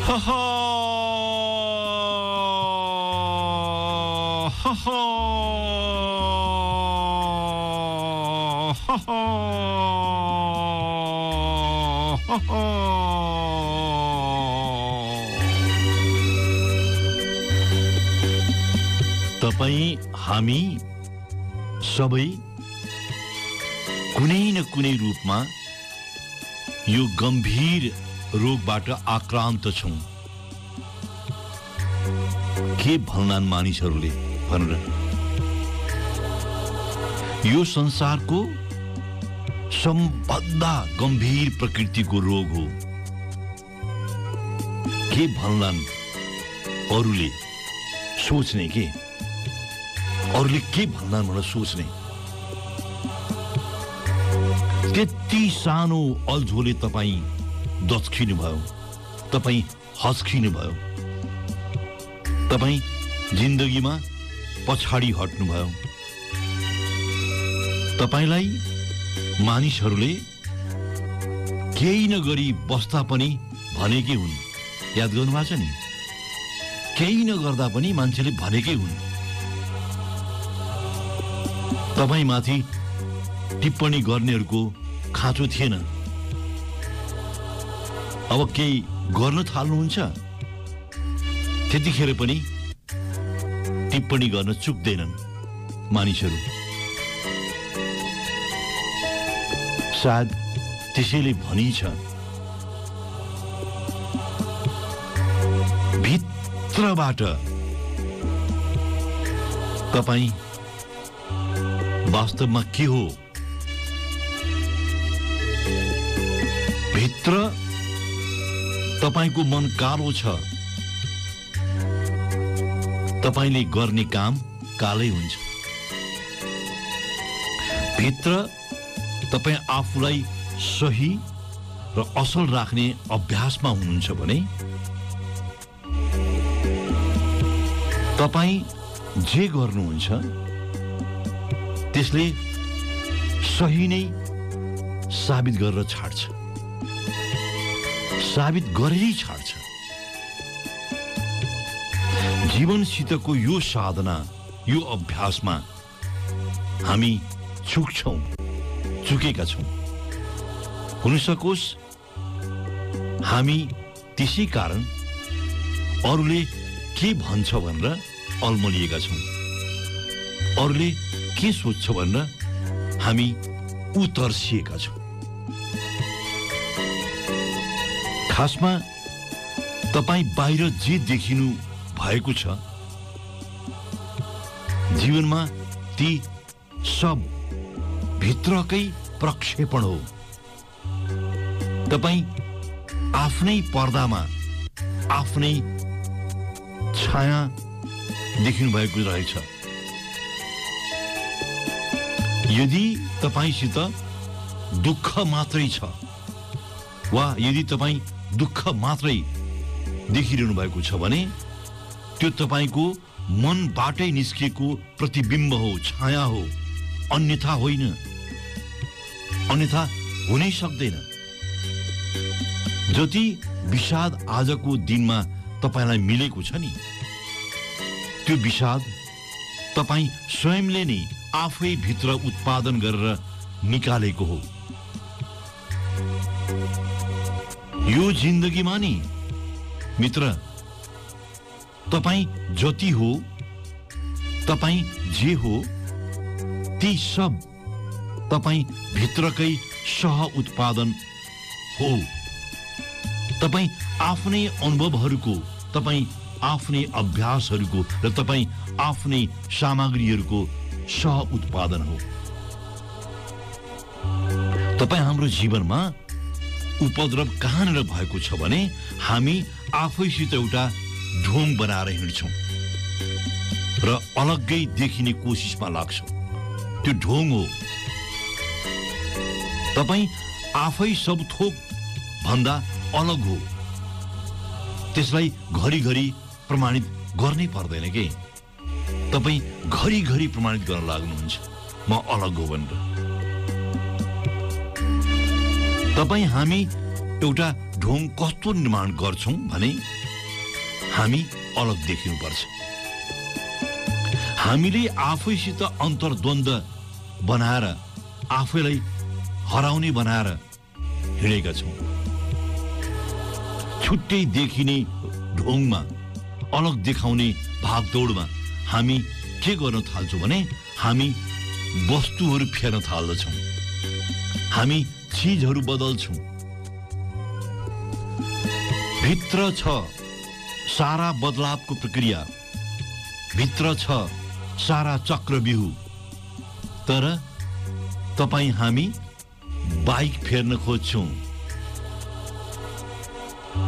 तपाईं हामी सबै कुनै न कुनै रूपमा यो गम्भीर रोगबाट आक्रान्त छौं। के भन्लान् मानिसहरूले भनेर? यो संसारको सबभन्दा गम्भीर प्रकृतिको रोग हो। के भन्लान् अरूले? सोच्ने के अरूले के भन्लान् भनेर सोच्ने। त्यति सानो अल्झोले तपाईँ दच्किनु भयो, तपाईँ हच्किनु भयो, तपाईँ जिन्दगीमा पछाडि हट्नुभयो। तपाईलाई मानिसहरूले केही नगरी बस्दा पनि भनेकै हुन्। याद गर्नुभएको छ नि? केही नगर्दा पनि मान्छेले भनेकै हुन्। तपाईमाथि टिप्पणी गर्नेहरूको खाँचो थिएन। अब केही गर्न थाल्नुहुन्छ, त्यतिखेर पनि टिप्पणी गर्न चुक्दैनन् मानिसहरू। सायद त्यसैले भनिन्छ, भित्रबाट तपाईं वास्तवमा के हो? भित्र तपाईको मन कालो छ, तपाईले गर्ने काम कालै हुन्छ। भित्र तपाई आफूलाई सही र असल राख्ने अभ्यासमा हुनुहुन्छ भने तपाई जे गर्नुहुन्छ त्यसले सही नै साबित गरेर छाड्छ, साबित गरेरै छाड्छ। जीवनसितको यो साधना, यो अभ्यासमा हामी चुकेका छौं। हुन सकोस् हामी त्यसै कारण अरूले के भन्छ भनेर अल्मलिएका छौं। अरूले के सोच्छ भनेर हामी उतर्सिएका छौं। खासमा तपाई बाहिर जे देखिनु भएको छ जीवनमा, ती सब भित्रकै प्रक्षेपण हो। तपाई आफ्नै पर्दामा आफ्नै छाया देखिनु भएको रहेछ। यदि तपाईसित दुःख मात्रै छ वा यदि तपाई दुःख मात्रै देखिरहनु भएको छ भने त्यो तपाईको मनबाटै निस्किएको प्रतिबिम्ब हो, छाया हो, अन्यथा होइन। अन्यथा हुनै सक्दैन। जति विषाद आजको दिनमा तपाईलाई मिलेको छ नि, त्यो विषाद तपाई स्वयंले नै आफै भित्र उत्पादन गरेर निकालेको हो। यो जिन्दगीमा नि मित्र, तपाई जति हो, तपाई जे हो, ती सब तपाई भित्रकै सह उत्पादन हो। तपाई आफ्नै अनुभवहरूको, तपाई आफ्नै अभ्यासहरूको र तपाई आफ्नै सामग्रीहरूको सह उत्पादन हो। तपाई हाम्रो जीवनमा उपद्रव कहाँनिर भएको छ भने हामी आफैसित एउटा ढोङ बनाएर हिँड्छौं र अलग्गै देखिने कोसिसमा लाग्छौं। त्यो ढोङ हो। तपाई आफै सब थोक भन्दा अलग हो। त्यसलाई घरिघरि प्रमाणित गर्नै पर्दैन के। तपाई घरिघरि प्रमाणित गर्न लाग्नुहुन्छ म अलग हो भनेर। तपाई हामी एउटा ढोङ कस्तो निर्माण गर्छौं भने हामी अलग देखिनुपर्छ। हामीले आफैसित अन्तर्द्वन्द्व बनाएर आफैलाई हराउने बनाएर हिँडेका छौँ। छुट्टै देखिने ढोङमा, अलग देखाउने भागदौडमा हामी के गर्न थाल्छौँ भने हामी वस्तुहरू फेर्न थाल्दछौँ, हामी चीजहरू बदल्छौँ। भित्र छ सारा बदलावको प्रक्रिया, भित्र छ सारा चक्रव्यूह। तर तपाईँ हामी बाइक फेर्न खोज्छौँ,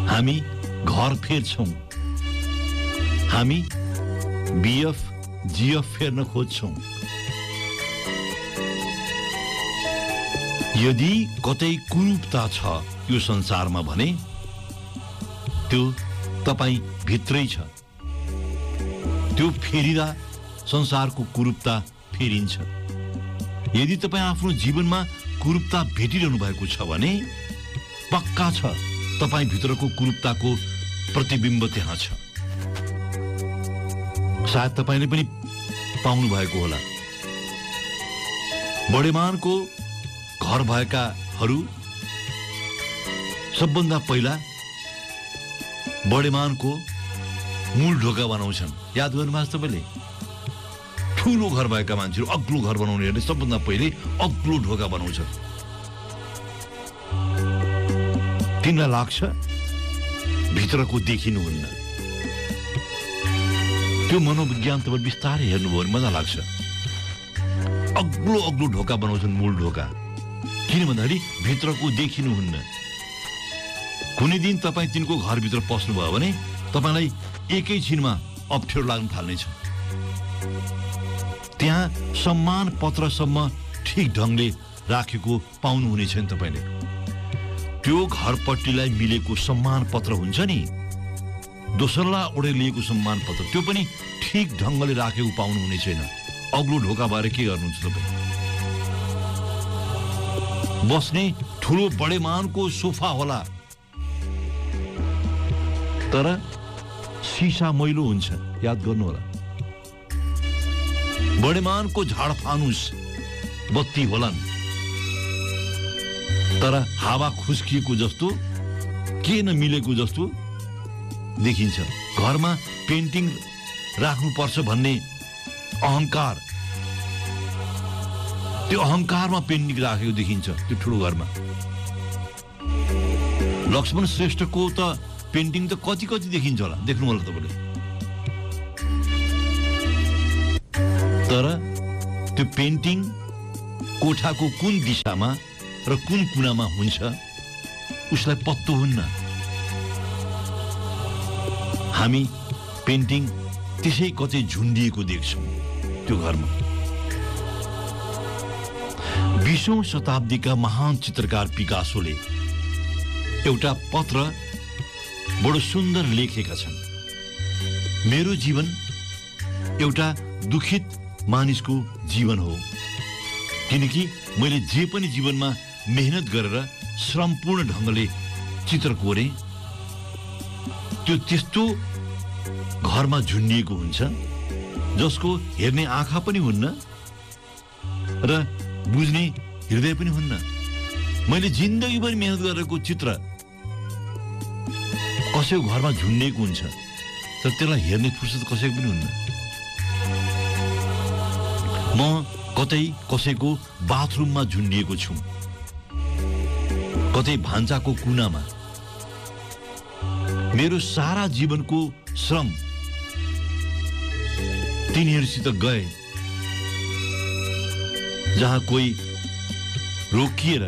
हामी घर फेर्छौँ, हामी बीएफ जीएफ फेर्न खोज्छौँ। यदि कतै कुरूपता छ यो संसारमा भने त्यो तपाईँ भित्रै छ। त्यो फेरिदा संसारको कुरूपता फेरिन्छ। यदि तपाईँ आफ्नो जीवनमा कुरूपता भेटिरहनु भएको छ भने पक्का छ तपाईँ भित्रको कुरूपताको प्रतिबिम्ब त्यहाँ छ। सायद तपाईँले पनि पाउनु भएको होला। बडेमानको घर भएकाहरू सबभन्दा पहिला बडेमानको मूल ढोका बनाउँछन्। याद गर्नुभएको छ तपाईँले? ठुलो घर भएका मान्छेहरू, अग्लो घर बनाउनेहरूले सबभन्दा पहिले अग्लो ढोका बनाउँछन्। तिमीलाई लाग्छ भित्रको देखिनुहुन्न। त्यो मनोविज्ञान तपाईँ बिस्तारै हेर्नुभयो भने मजा लाग्छ। अग्लो अग्लो ढोका बनाउँछन्, मूल ढोका। किन भन्दाखेरि भित्रको देखिनुहुन्न। कुनै दिन तपाईँ तिनको घरभित्र पस्नुभयो भने तपाईँलाई एकैछिनमा अप्ठ्यारो लाग्न थाल्नेछ। त्यहाँ सम्मान पत्रसम्म ठिक ढङ्गले राखेको पाउनुहुनेछ नि तपाईँले। त्यो घरपट्टिलाई मिलेको सम्मान पत्र हुन्छ नि, दोस्रोलाई ओढेलिएको सम्मान पत्र, त्यो पनि ठिक ढङ्गले राखेको पाउनुहुने छैन। अग्लो ढोका भएर के गर्नुहुन्छ तपाईँ? बस्ने ठुलो बडेमानको सोफा होला, तर सिसा मैलो हुन्छ। याद गर्नु होला। बडेमानको झाड फानुस बत्ती होलान्, तर हावा खुस्किएको जस्तो, के नमिलेको जस्तो देखिन्छ। घरमा पेन्टिङ राख्नुपर्छ भन्ने अहङ्कार, त्यो अहङ्कारमा पेन्टिङ राखेको देखिन्छ त्यो ठुलो घरमा। लक्ष्मण श्रेष्ठको त पेन्टिङ त कति कति देखिन्छ होला, देख्नु होला तपाईँले। तर त्यो पेन्टिङ कोठाको कुन दिशामा र कुन कुनामा हुन्छ उसलाई पत्तो हुन्न। हामी पेन्टिङ त्यसै कतै झुन्डिएको देख्छौँ त्यो घरमा। 20औं शताब्दीका महान चित्रकार पिकासोले एउटा पत्र बडो सुन्दर लेखेका छन्। मेरो जीवन एउटा दुखित मानिसको जीवन हो, किनकि मैले जे पनि जीवनमा मेहनत गरेर श्रमपूर्ण ढङ्गले चित्र कोरेँ त्यो त्यस्तो घरमा झुन्डिएको हुन्छ जसको हेर्ने आँखा पनि हुन्न र बुझ्ने हृदय पनि हुन्न। मैले जिन्दगीभरि मेहनत गरेको चित्र कसैको घरमा झुन्डिएको हुन्छ, तर त्यसलाई हेर्ने फुर्सद कसैको पनि हुन्न। म कतै कसैको बाथरुममा झुन्डिएको छु, कतै भान्साको कुनामा। मेरो सारा जीवनको श्रम तिनीहरूसित गए, जहाँ कोही रोकिएर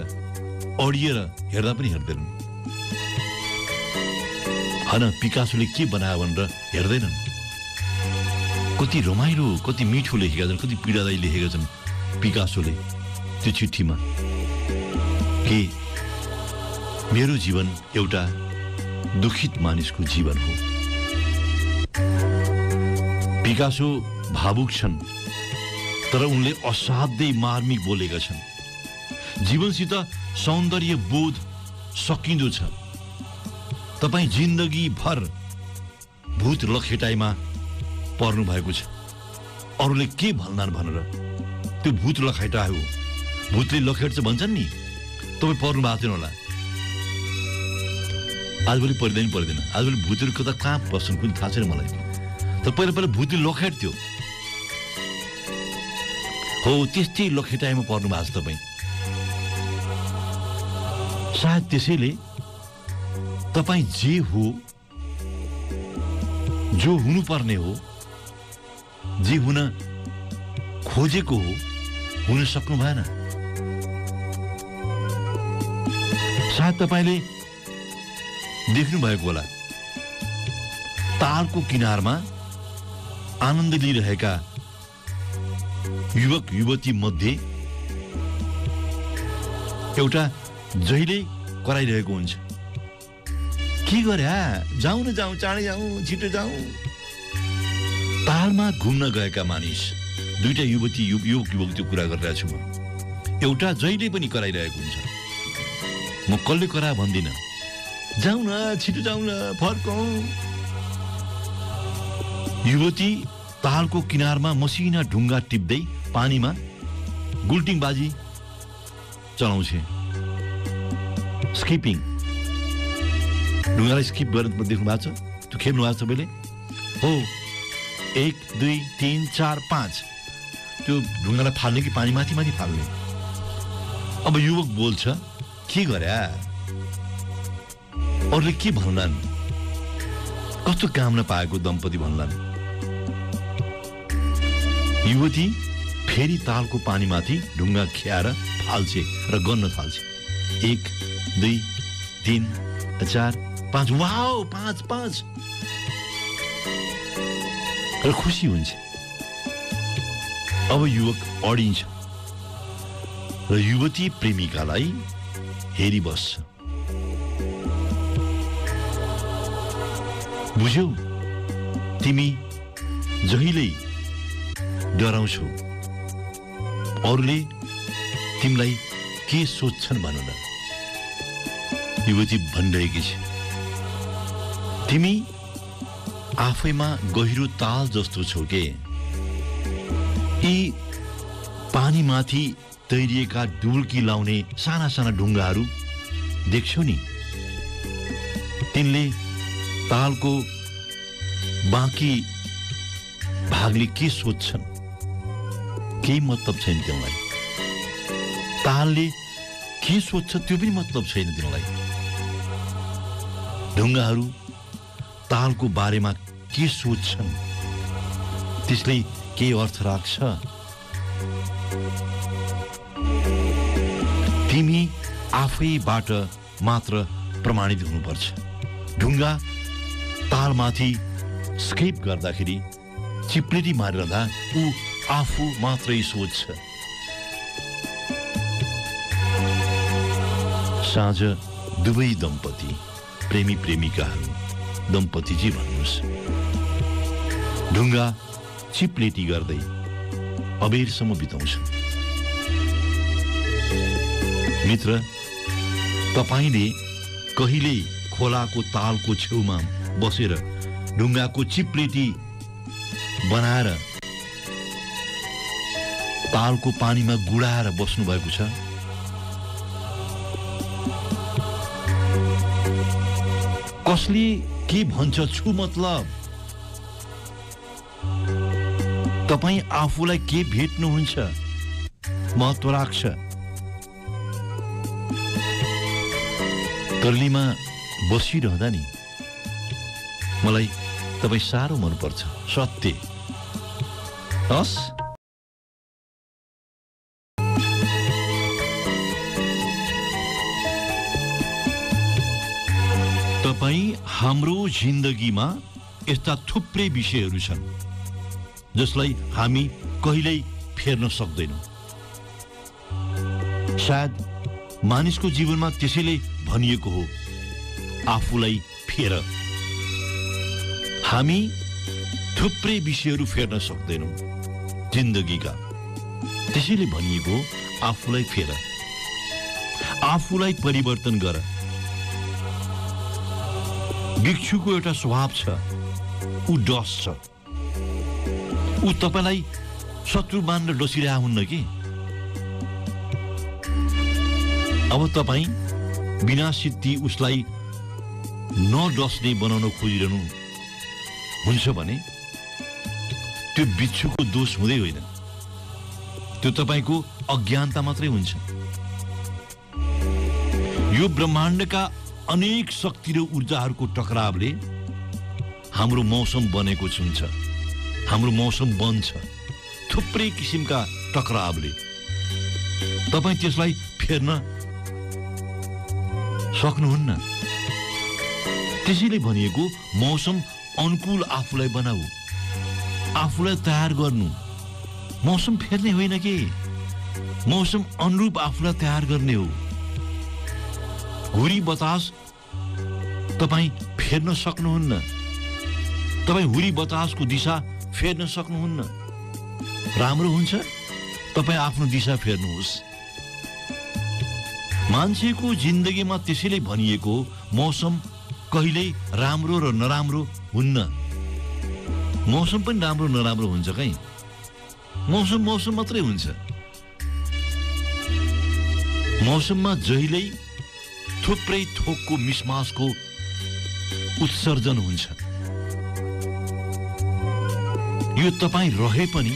अडिएर हेर्दा पनि हेर्दैनन्। होइन, पिकासोले के बनायो भनेर हेर्दैनन्। कति रमाइलो, कति मिठो लेखेका छन्, कति पीडादायी लेखेका छन् पिकासोले त्यो चिठीमा कि मेरो जीवन एउटा दुखित मानिसको जीवन हो। पिकासो भावुक छन्, तर उनले असाध्यै मार्मिक बोलेका छन्। जीवनसित सौन्दर्य बोध सकिँदो छ। तपाईँ जिन्दगी भर भूत लखेटाइमा पर्नु भएको छ। अरूले के भन्लान् भनेर त्यो भूत लखेटा हो, भूतले लखेट्छ भन्छन् नि, तपाईँ पर्नु भएको थिएन होला। आजभोलि पर्दैन, आजभोलि भूतहरू कहाँ बस्छन् कुनै थाहा छैन मलाई। तर पहिला भूतले लखेट्थ्यो हो, त्यस्तै लखेटाइमा पर्नु भएको छ तपाईँ। सायद त्यसैले तपाईँ जे हो, जो हुनुपर्ने हो, जे हुन खोजेको हो, हुन सक्नु भएन। सायद तपाईले देख्नु भएको होला, तालको किनारमा आनन्द लिइरहेका युवक युवती मध्ये एउटा जहिले कराइरहेको हुन्छ, के गरे जाउँ न जाउँ, चाँडै जाउँ, छिटो जाउँ। तालमा घुम्न गएका मानिस दुईटा युवती युवक युवती कुरा गरिरहेको छु म। एउटा जहिले पनि कराइरहेको हुन्छ, म कसले करा भन्दिन, जाउँ न, छिटो जाउँ न, फर्कौँ। युवती तालको किनारमा मसिना ढुङ्गा टिप्दै पानीमा गुल्टिङबाजी चलाउँछ, स्किपिङ। ढुङ्गालाई स्किप गरेर देख्नु भएको छ, त्यो खेल्नु भएको छ तपाईँले हो। 1 2 3 4 5 त्यो ढुङ्गालाई फाल्ने कि पानी माथि माथि फाल्ने। अब युवक बोल्छ, के गरे, अरूले के भन्लान्, कस्तो काम नपाएको दम्पति भन्लान्। युवती फेरि तालको पानीमाथि ढुङ्गा खियाएर फाल्छे र गन्न थाल्छ। 1 2 3 4 5, वाउ 5 र खुसी हुन्छ। अब युवक अडिन्छ र युवती प्रेमिकालाई हेरिबस्छ। बुझ्यौ, तिमी जहिल्यै डराउँछौ, अरूले तिमीलाई के सोच्छन् भन न। युवती भनिरहेकी छ, तिमी आफैमा गहिरो ताल जस्तो छौ के। यी पानीमाथि तैरिएका डुल्की लाउने साना साना ढुङ्गाहरू देख्छौ नि, तिनले तालको बाँकी भागले के सोच्छन्, केही मतलब छैन तिमीलाई। तालले के सोच्छ त्यो पनि मतलब छैन तिमीलाई। ढुङ्गाहरू तालको बारेमा के सोच्छन्, त्यसले के अर्थ राख्छ। तिमी आफैबाट मात्र प्रमाणित हुनुपर्छ। ढुङ्गा तालमाथि स्केप गर्दाखेरि चिप्लेटी मारिरहँदा ऊ आफू मात्रै सोच्छ। साँझ दुवै दम्पति, प्रेमी प्रेमिकाहरू, दम्पति जी भन्नुहोस्, ढुङ्गा चिप्लेटी गर्दै अबेरसम्म बिताउँछन्। मित्र, तपाईले कहिल्यै खोलाको तालको छेउमा बसेर ढुङ्गाको चिप्लेटी बनाएर तालको पानीमा गुडाएर बस्नु भएको छ? कसले के भन्छ छु मतलब, तपाई आफूलाई के भेट्नुहुन्छ महत्व राख्छ। कर्लीमा बसिरहँदा नि मलाई तपाई साह्रो मनपर्छ, सत्य। हस्, तपाई हाम्रो जिन्दगीमा यस्ता थुप्रै विषयहरू छन् जसलाई हामी कहिल्यै फेर्न सक्दैनौं। सायद मानिसको जीवनमा त्यसैले भनिएको हो, आफूलाई फेर। हामी थुप्रै विषयहरू फेर्न सक्दैनौं जिन्दगीका, त्यसैले भनिएको हो, आफूलाई फेर, आफूलाई परिवर्तन गर। भिक्षुको एउटा स्वभाव छ, ऊ डस्छ, ऊ तपाईलाई शत्रु मानेर डसिरहेको हुन्न कि। अब तपाईँ बिना सिद्धि उसलाई नडस्ने बनाउन खोजिरहनु हुन्छ भने त्यो बिच्छुको दोष हुँदै होइन, त्यो तपाईको अज्ञानता मात्रै हुन्छ। यो ब्रह्माण्डका अनेक शक्ति र ऊर्जाहरूको टकरावले हाम्रो मौसम बनेको हुन्छ, हाम्रो मौसम बन्छ थुप्रै किसिमका टकरावले। तपाईँ त्यसलाई फेर्न सक्नुहुन्न। त्यसैले भनिएको मौसम अनुकूल आफूलाई बनाऊ, आफूलाई तयार गर्नु। मौसम फेर्ने होइन के, मौसम अनुरूप आफूलाई तयार गर्ने हो। हुरी बतास तपाईँ फेर्न सक्नुहुन्न, तपाईँ हुरी बतासको दिशा फेर्न सक्नुहुन्न। राम्रो हुन्छ तपाईँ आफ्नो दिशा फेर्नुहोस्। मान्छेको जिन्दगीमा त्यसैले भनिएको मौसम कहिल्यै राम्रो र नराम्रो हुन्न। मौसम पनि राम्रो नराम्रो हुन्छ कहीँ, मौसम मौसम मात्रै हुन्छ। मौसममा जहिल्यै थुप्रै थोकको मिसमासको उत्सर्जन हुन्छ। यो तपाईँ रहे पनि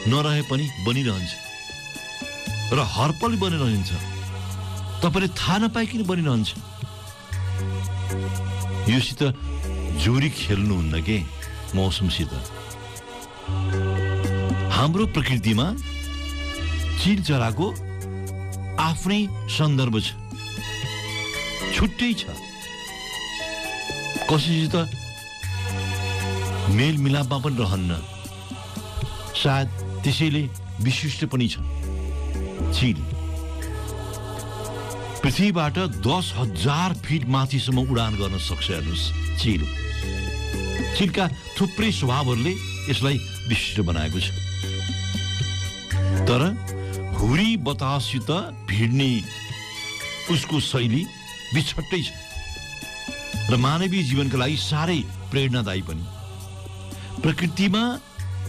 नरहे पनि बनिरहन्छ र हरपल बनिरहन्छ, तपाईले थाहा नपाइकन बनिरहन्छ। योसित जोरी खेल्नुहुन्न के मौसमसित। हाम्रो प्रकृतिमा चिल चराको आफ्नै सन्दर्भ छ, छुट्टै छ। कसैसित मेलमिलापमा पनि रहन्न, सायद त्यसैले विशिष्ट पनि छ। चिल पृथ्वीबाट 10,000 फिट माथिसम्म उडान गर्न सक्छ। हेर्नुहोस्, चिलका थुप्रै स्वभावहरूले यसलाई विशिष्ट बनाएको छ। तर हुरी बताससित भिड्ने उसको शैली बिछट्टै छ र मानवीय जीवनका लागि साह्रै प्रेरणादायी पनि। प्रकृतिमा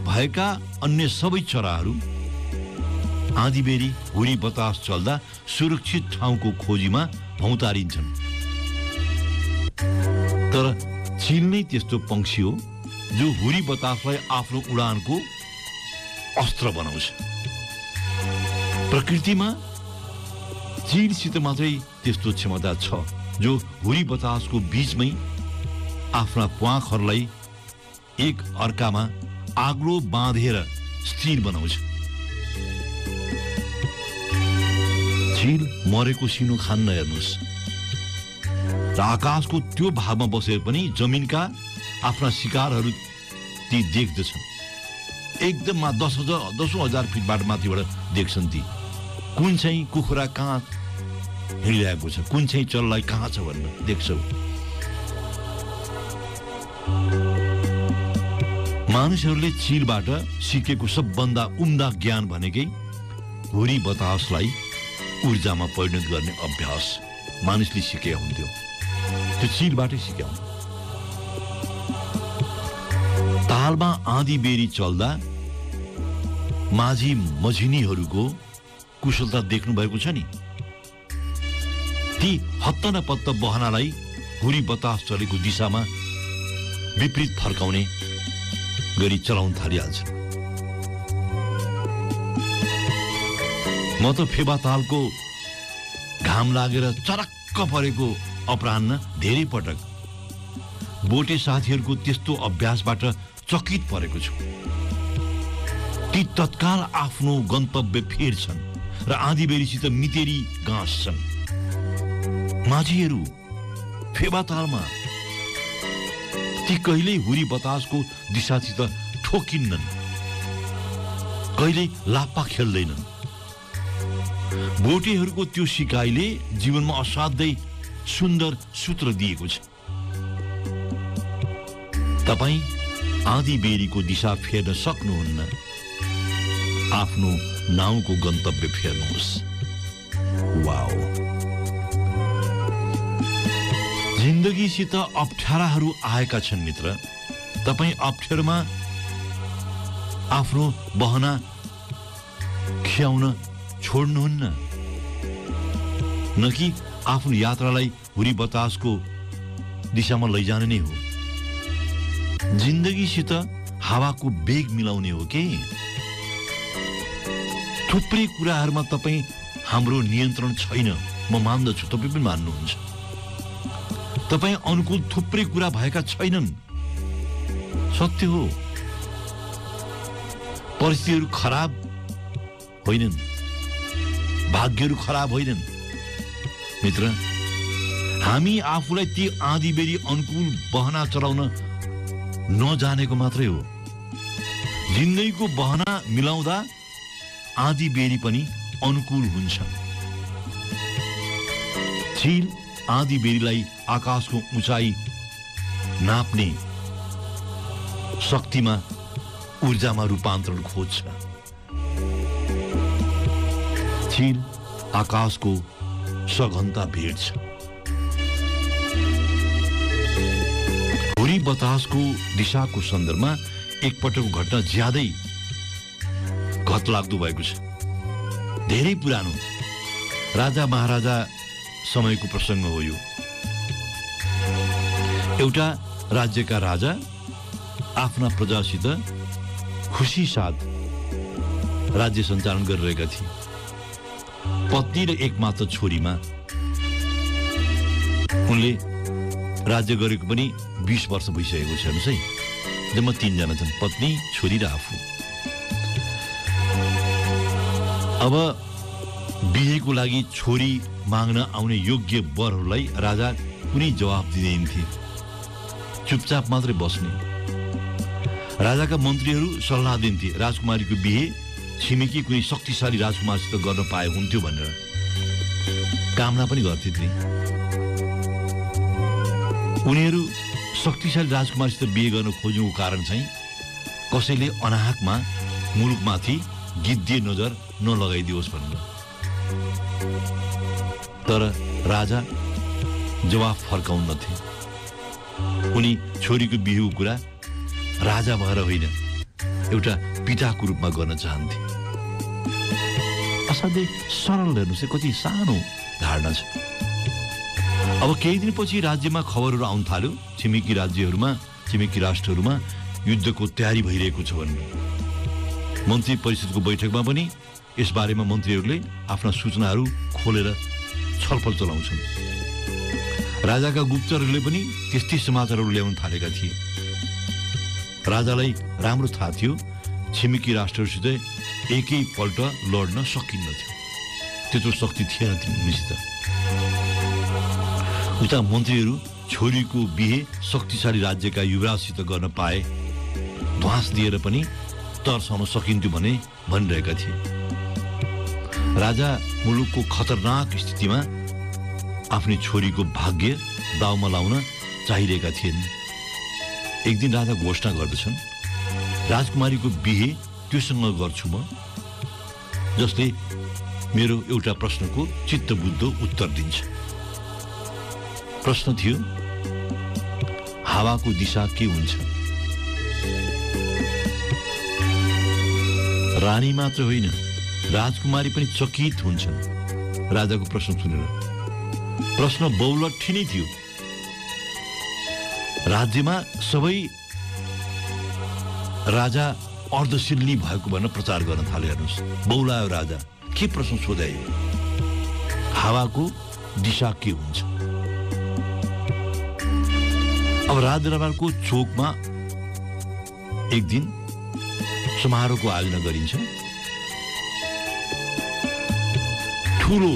भएका अन्य सबै चराहरू आँधीबेरी हुरी बतास चल्दा सुरक्षित ठाउँको खोजीमा भौतारिन्छन्। तर चिल नै त्यस्तो पंक्षी हो जो हुरी बतासलाई आफ्नो उडानको अस्त्र बनाउँछ। प्रकृतिमा चिलसित मात्रै त्यस्तो क्षमता छ जो हुरी बतासको बीचमै आफ्ना प्वाखहरूलाई एक अर्कामा आग्लो बाँधेर स्थिर बनाउँछ। चिल मरेको सिनो खान्न। हेर्नुहोस्, र आकाशको त्यो भागमा बसेर पनि जमिनका आफ्ना शिकारहरू ती देख्दछन्। एकदम 10,000 फिटबाट माथिबाट देख्छन् ती। कुन चाहिँ कुखुरा कहाँ हिँडिरहेको छ, कुन चाहिँ चल्लाई कहाँ छ भनेर देख्छौ। मानिसहरूले चिलबाट सिकेको सबभन्दा उम्दा ज्ञान भनेकै हुरी बतासलाई ऊर्जामा परिणत गर्ने अभ्यास मानिसले सिकेका हुन्थ्यो। त्यो चिलबाटै सिकेका हुन्। तालमा आँधी बेरी चल्दा माझी मझिनीहरूको कुशलता देख्नु भएको छ नि। ती हत्त न पत्त बहनालाई हुरी बतास चलेको दिशामा विपरीत फर्काउने गरी चलाउन थालिहाल्छन्। म त फेवातालको घाम लागेर चरक्क परेको अपराह्न धेरै पटक बोटे साथीहरूको त्यस्तो अभ्यासबाट चकित परेको छु। ती तत्काल आफ्नो गन्तव्य फेर्छन् र आँधीबेरीसित मितेरी गाँस्छन्। माझीहरू फेवातालमा ती कहिल्यै हुरी बतासको दिशासित ठोकिन्नन्, कहिल्यै लाप्पा खेल्दैनन्। बोटेहरूको त्यो सिकाइले जीवनमा असाध्यै सुन्दर सूत्र दिएको छ। तपाईँ आँधीबेरीको दिशा फेर्न सक्नुहुन्न, आफ्नो नाउँको गन्तव्य फेर्नुहोस्। वाओ! जिन्दगीसित अप्ठ्याराहरू आएका छन् मित्र, तपाईँ अप्ठ्यारोमा आफ्नो बहना खियाउन छोड्नुहुन्न, न कि आफ्नो यात्रालाई हुरी बतासको दिशामा लैजाने नै हो। जिन्दगीसित हावाको बेग मिलाउने हो के? थुप्रै कुराहरूमा तपाईँ हाम्रो नियन्त्रण छैन, म मान्दछु, तपाईँ पनि मान्नुहुन्छ। तपाईँ अनुकूल थुप्रै कुरा भएका छैनन्, सत्य हो। परिस्थितिहरू खराब होइनन्, भाग्यहरू खराब होइनन्। मित्र, हामी आफूलाई ती आँधी बेरी अनुकूल बहना चलाउन नजानेको मात्रै हो। जिन्दगीको बहना मिलाउँदा आँधी बेरी पनि अनुकूल हुन्छ। चिल आँधी बेरीलाई आकाशको उचाइ नाप्ने शक्तिमा, ऊर्जामा रूपान्तरण खोज्छ। चिल आकाशको सघनता भेट्छ। हुरी बतासको दिशाको सन्दर्भमा एकपटकको घटना ज्यादै घतलाग्दो भएको छ। धेरै पुरानो राजा महाराजा समयको प्रसङ्ग हो यो। एउटा राज्यका राजा आफ्ना प्रजासित खुसी साथ राज्य सञ्चालन गरिरहेका थिए। पत्नी र एकमात्र छोरीमा उनले राज्य गरेको पनि 20 वर्ष भइसकेको छ। हेर्नुहोस् है, जम्मा 3 जना छन्, पत्नी, छोरी र आफू। अब बिहेको लागि छोरी माग्न आउने योग्य वरहरूलाई राजा कुनै जवाफ दिँदैनथे, चुपचाप मात्रै बस्ने। राजाका मन्त्रीहरू सल्लाह दिन्थे राजकुमारीको बिहे छिमेकी कुनै शक्तिशाली राजकुमारसित गर्न पाए हुन्थ्यो भनेर कामना पनि गर्थे ती। उनीहरू शक्तिशाली राजकुमारसित बिहे गर्न खोज्नुको कारण चाहिँ कसैले अनाहकमा मुलुकमाथि गिद्धे नजर नलगाइदियोस् भनेर। तर राजा जवाफ फर्काउन्नथे। उनी छोरीको बिहेको कुरा राजा भएर होइन, एउटा पिताको रूपमा गर्न चाहन्थे। असाध्यै सरल, हेर्नुहोस् कति सानो धारणा छ। अब केही दिनपछि राज्यमा खबरहरू आउन थाल्यो, छिमेकी राज्यहरूमा, छिमेकी राष्ट्रहरूमा युद्धको तयारी भइरहेको छ भनेर। मन्त्री परिषदको बैठकमा पनि यसबारेमा मन्त्रीहरूले आफ्ना सूचनाहरू खोलेर छलफल चलाउँछन्। राजाका गुप्तहरूले पनि त्यस्तै समाचारहरू ल्याउन थालेका थिए। राजालाई राम्रो थाहा थियो छिमेकी राष्ट्रहरूसित एकैपल्ट लड्न सकिन्नथ्यो, त्यत्रो शक्ति थिएन तिनीसित। उता मन्त्रीहरू छोरीको बिहे शक्तिशाली राज्यका युवराजसित गर्न पाए ध्वास दिएर पनि तर्साउन सकिन्थ्यो भने भनिरहेका थिए। राजा मुलुकको खतरनाक स्थितिमा आफ्नै छोरीको भाग्य दाउमा लाउन चाहिरहेका थिएन। एक दिन राजा घोषणा गर्दछन्, राजकुमारीको बिहे त्योसँग गर्छु म जसले मेरो एउटा प्रश्नको चित्तबुद्ध उत्तर दिन्छ। प्रश्न थियो, हावाको दिशा के हुन्छ? रानी मात्र होइन, राजकुमारी पनि चकित हुन्छन् राजाको प्रश्न सुनेर। प्रश्न बहुलट्ठी नै थियो। राज्यमा सबै राजा अर्धशिल्ली भएको भनेर प्रचार गर्न थाले। हेर्नुहोस्, बहुलायो राजा, के प्रश्न सोधायो? हावाको दिशा के हुन्छ? अब राजदरबारको चोकमा एक दिन समारोहको आयोजना गरिन्छ। ठुलो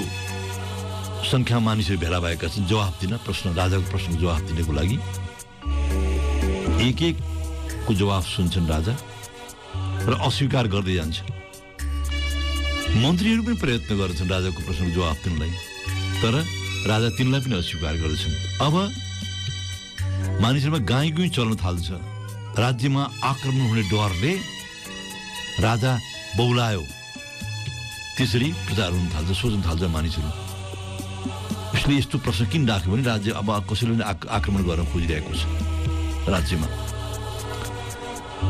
संख्यामा मानिसहरू भेला भएका छन् जवाफ दिन, राजाको प्रश्नको जवाफ दिनको लागि। एक एकको जवाफ सुन्छन् राजा र अस्वीकार गर्दै जान्छन्। मन्त्रीहरू पनि प्रयत्न गर्छन् राजाको प्रश्नको जवाफ दिनलाई, तर राजा तिनलाई पनि अस्वीकार गर्दछन्। अब मानिसहरूमा गाई गुई चल्न थाल्छ। राज्यमा आक्रमण हुने डरले राजा बौलायो। त्यसरी प्रचार हुन थाल्छ, सोच्न थाल्छ मानिसहरू, उसले यस्तो प्रश्न किन राख्यो भने राज्य अब कसैले पनि आक्रमण गर्न खोजिरहेको छ राज्यमा।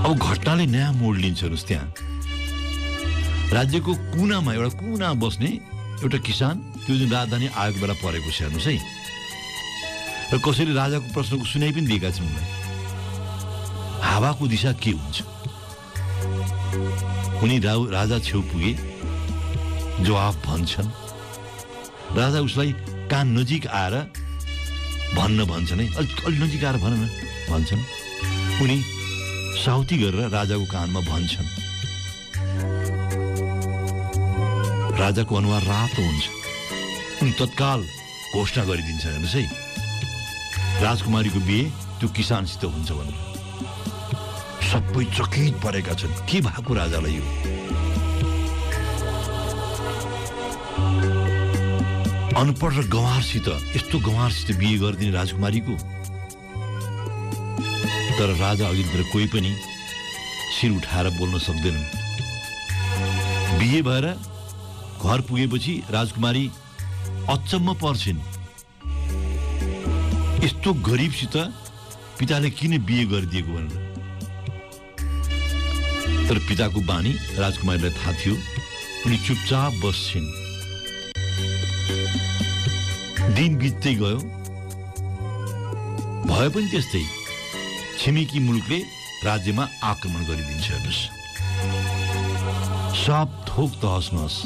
अब घटनाले नयाँ मोड लिन्छ हेर्नुहोस्। त्यहाँ राज्यको कुनामा एउटा कुना बस्ने एउटा किसान त्यो दिन राजधानी आएको बेला परेको छ हेर्नुहोस् है। र कसैले राजाको प्रश्नको सुनाइ पनि दिएका छन् उनलाई, हावाको दिशा के हुन्छ? उनी राजा छेउ पुगे, जवाफ भन्छन्। राजा उसलाई कान नजिक आएर भन्छन् है, अलि नजिक आएर भन न भन्छन्। उनी साउती गरेर राजाको कानमा भन्छन्। राजाको अनुहार रातो हुन्छ। उनी तत्काल घोषणा गरिदिन्छ हेर्नुहोस् है, राजकुमारीको बिहे त्यो किसानसित हुन्छ भनेर। सबै चकित परेका छन्, के भएको राजालाई यो? अनपढ र गँवारसित, यस्तो गँवारसित बिहे गरिदिने राजकुमारीको। तर राजा अघितिर कोही पनि शिर उठाएर बोल्न सक्दैनन्। बिहे भएर घर पुगेपछि राजकुमारी अचम्म पर्छिन्। यस्तो गरिबसित पिताले किन बिहे गरिदिएको भनेर। तर पिताको बानी राजकुमारीलाई थाहा थियो। उनी चुपचाप बस्छिन्। दिन बित्दै गयो। भए पनि त्यस्तै, छिमेकी मुलुकले राज्यमा आक्रमण गरिदिन्छ हेर्नुहोस्। सब थोक तहस नहस।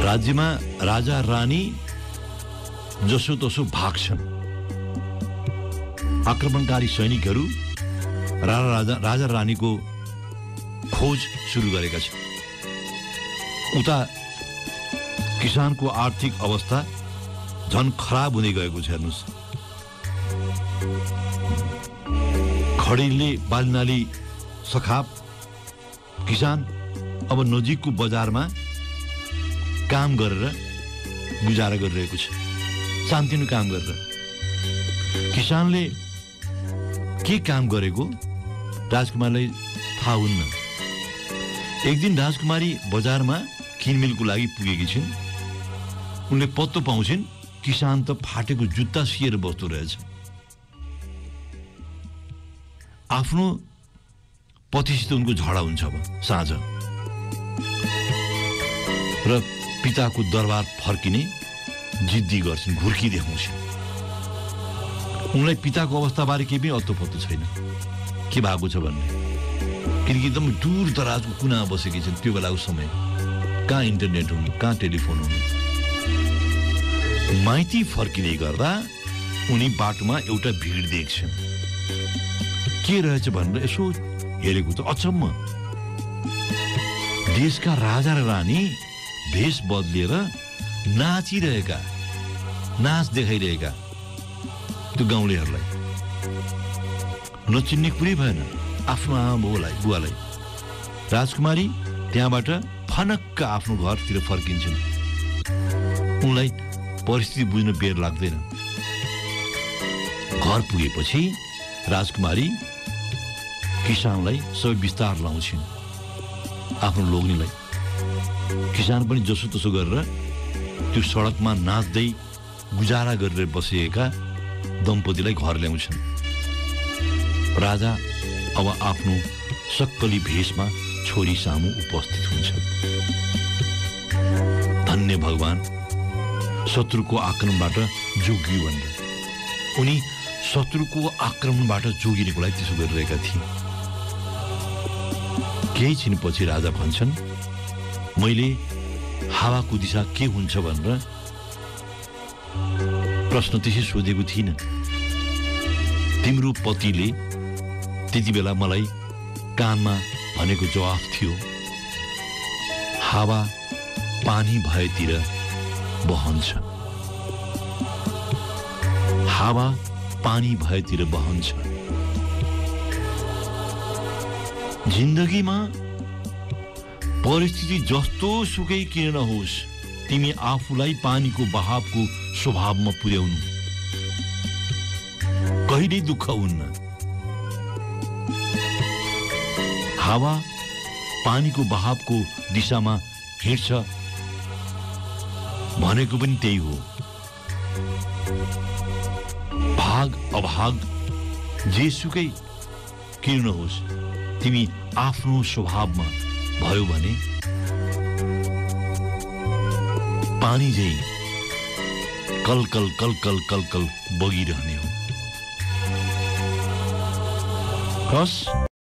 राज्यमा राजा रानी जसो तसो भाग्छन्। आक्रमणकारी सैनिकहरू राजा रानीको खोज सुरु गरेका छन्। उता किसानको आर्थिक अवस्था झन खराब हुँदै गएको छ हेर्नुहोस्। खडेरीले बालीनाली सखाप किसान अब नजिकको बजारमा काम गरेर गुजारा गरिरहेको छ, शान्तिनु काम गरेर। किसानले के काम गरेको राजकुमारलाई थाहा हुन्न। एक दिन राजकुमारी बजारमा किनमेलको लागि पुगेकी छिन्। उनले पत्तो पाउँछिन् किसान त फाटेको जुत्ता सिएर बस्दो रहेछ। आफ्नो पतिसित उनको झगडा हुन्छ अब साँझ। र पिताको दरबार फर्किने जिद्दी गर्छिन्, घुर्की देखाउँछिन्। उनलाई पिताको अवस्थाबारे केही पनि अत्तो पत्तो छैन, के भएको छ भन्ने। किनकि एकदम दूर दराजको कुनामा बसेकी छन् त्यो बेलाको समय। कहाँ इन्टरनेट हुनु, कहाँ टेलिफोन हुनु। माइती फर्किने गर्दा उनी बाटोमा एउटा भिड देख्छन्। के रहेछ भनेर यसो हेरेको त अचम्म। देशका राजा र रानी भेष बदलिएर नाचिरहेका, नाच देखाइरहेका त्यो गाउँलेहरूलाई। नचिन्ने कुरै भएन आफ्नो आमा बुवालाई। राजकुमारी त्यहाँबाट फनक्क आफ्नो घरतिर फर्किन्छन्। उनलाई परिस्थिति बुझ्न बेर लाग्दैन। घर पुगेपछि राजकुमारी किसानलाई सबै विस्तार लाउँछिन्, आफ्नो लोग्नेलाई। किसान पनि जसोतसो गरेर त्यो सडकमा नाच्दै गुजारा गरेर बसेका दम्पतिलाई घर ल्याउँछन्। राजा अब आफ्नो सक्कली भेषमा छोरी सामु उपस्थित हुन्छन्। धन्य भगवान, शत्रुको आक्रमणबाट जोगियो भनेर। उनी शत्रुको आक्रमणबाट जोगिनेको लागि त्यसो गरिरहेका थिए। केही छिनपछि राजा भन्छन्, मैले हावाको दिशा के हुन्छ भनेर प्रश्न त्यसै सोधेको थिइनँ। तिम्रो पतिले त्यति बेला मलाई कानमा भनेको जवाफ थियो, हावा पानी भएतिर बहन्छ। हावा पानी भएतिर बहन्छ। जिन्दगीमा परिस्थिति जस्तो सुकै किन नहोस्, तिमी आफूलाई पानीको बहावको स्वभावमा पुर्याउनु। कहिल्यै दुःख हुन्न। हावा पानीको बहावको दिशामा हिँड्छ भनेको पनि त्यही हो। भाग अभाग जेसुकै किन नहोस् तिमी आफ्नो स्वभावमा भयो भने पानी झै कलकल कलकल कलकल बगिरहने हो। कस